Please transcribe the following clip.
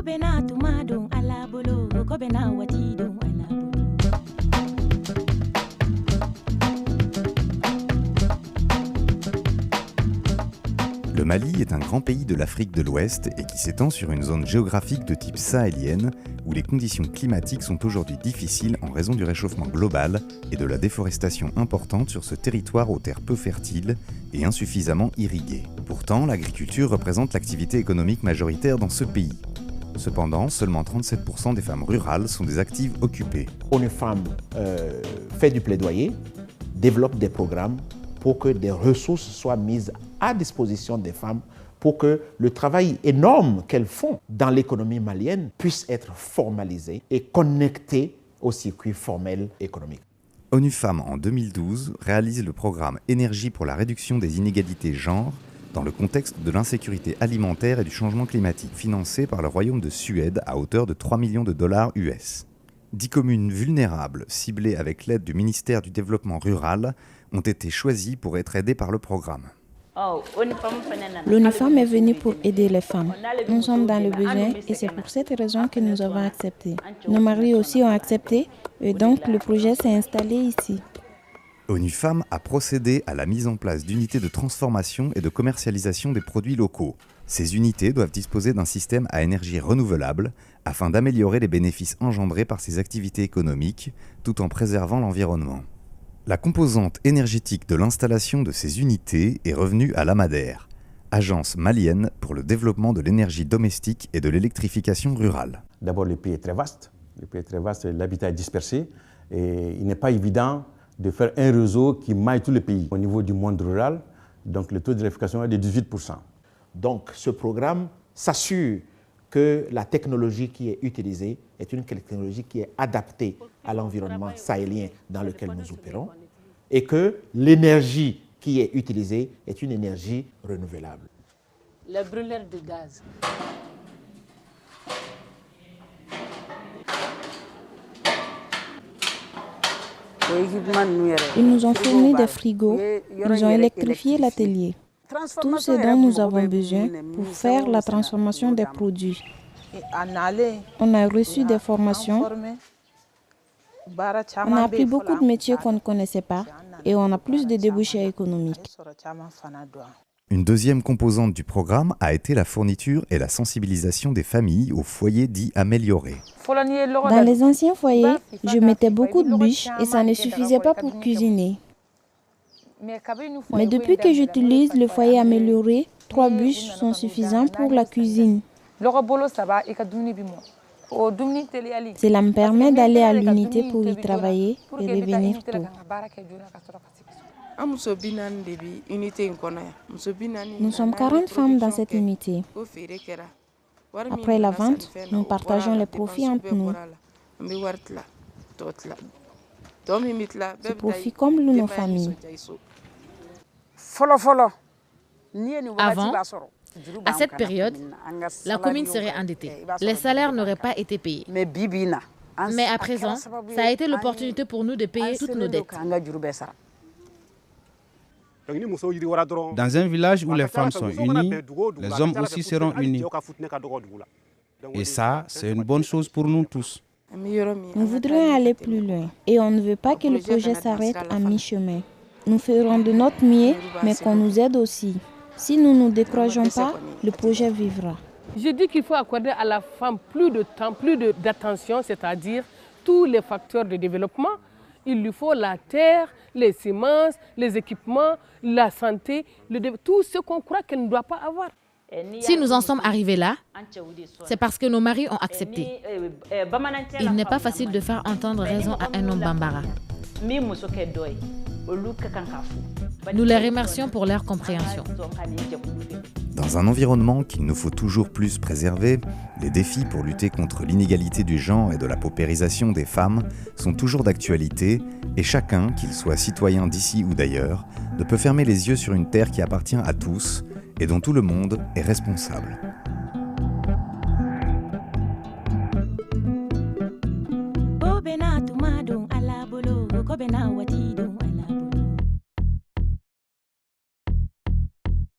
Le Mali est un grand pays de l'Afrique de l'Ouest et qui s'étend sur une zone géographique de type sahélienne où les conditions climatiques sont aujourd'hui difficiles en raison du réchauffement global et de la déforestation importante sur ce territoire aux terres peu fertiles et insuffisamment irriguées. Pourtant, l'agriculture représente l'activité économique majoritaire dans ce pays. Cependant, seulement 37% des femmes rurales sont des actives occupées. Une femme fait du plaidoyer, développe des programmes pour que des ressources soient mises à disposition des femmes pour que le travail énorme qu'elles font dans l'économie malienne puisse être formalisé et connecté au circuit formel économique. ONU Femmes, en 2012, réalise le programme Énergie pour la réduction des inégalités genre dans le contexte de l'insécurité alimentaire et du changement climatique, financé par le Royaume de Suède à hauteur de 3 millions de dollars US. 10 communes vulnérables, ciblées avec l'aide du ministère du Développement rural, ont été choisies pour être aidées par le programme. L'ONU Femmes est venue pour aider les femmes. Nous sommes dans le besoin et c'est pour cette raison que nous avons accepté. Nos maris aussi ont accepté et donc le projet s'est installé ici. ONU Femmes a procédé à la mise en place d'unités de transformation et de commercialisation des produits locaux. Ces unités doivent disposer d'un système à énergie renouvelable afin d'améliorer les bénéfices engendrés par ces activités économiques tout en préservant l'environnement. La composante énergétique de l'installation de ces unités est revenue à l'AMADER, agence malienne pour le développement de l'énergie domestique et de l'électrification rurale. D'abord, le pays est très vaste. L'habitat est dispersé et il n'est pas évident de faire un réseau qui maille tout le pays. Au niveau du monde rural, donc le taux d'électrification est de 18%. Donc ce programme s'assure que la technologie qui est utilisée est une technologie qui est adaptée à l'environnement sahélien dans lequel nous opérons et que l'énergie qui est utilisée est une énergie renouvelable. Les brûleurs de gaz. Ils nous ont fourni des frigos, ils ont électrifié l'atelier. Tout ce dont nous avons besoin pour faire la transformation des produits. On a reçu des formations, on a appris beaucoup de métiers qu'on ne connaissait pas et on a plus de débouchés économiques. Une deuxième composante du programme a été la fourniture et la sensibilisation des familles aux foyers dits améliorés. Dans les anciens foyers, je mettais beaucoup de bûches et ça ne suffisait pas pour cuisiner. Mais depuis que j'utilise le foyer amélioré, 3 bûches sont suffisantes pour la cuisine. Cela me permet d'aller à l'unité pour y travailler et revenir tôt. Nous sommes 40 femmes dans cette unité. Après la vente, nous partageons les profits entre nous. Ce profit comble nos familles. Avant, à cette période, la commune serait endettée. Les salaires n'auraient pas été payés. Mais à présent, ça a été l'opportunité pour nous de payer toutes nos dettes. Dans un village où les femmes sont unies, les hommes aussi seront unis. Et ça, c'est une bonne chose pour nous tous. Nous voudrions aller plus loin et on ne veut pas que le projet s'arrête à mi-chemin. Nous ferons de notre mieux, mais qu'on nous aide aussi. Si nous ne nous décourageons pas, le projet vivra. Je dis qu'il faut accorder à la femme plus de temps, plus d'attention, c'est-à-dire tous les facteurs de développement. Il lui faut la terre, les semences, les équipements, la santé, tout ce qu'on croit qu'elle ne doit pas avoir. Si nous en sommes arrivés là, c'est parce que nos maris ont accepté. Il n'est pas facile de faire entendre raison à un homme bambara. Nous les remercions pour leur compréhension. Dans un environnement qu'il nous faut toujours plus préserver, les défis pour lutter contre l'inégalité du genre et de la paupérisation des femmes sont toujours d'actualité et chacun, qu'il soit citoyen d'ici ou d'ailleurs, ne peut fermer les yeux sur une terre qui appartient à tous et dont tout le monde est responsable.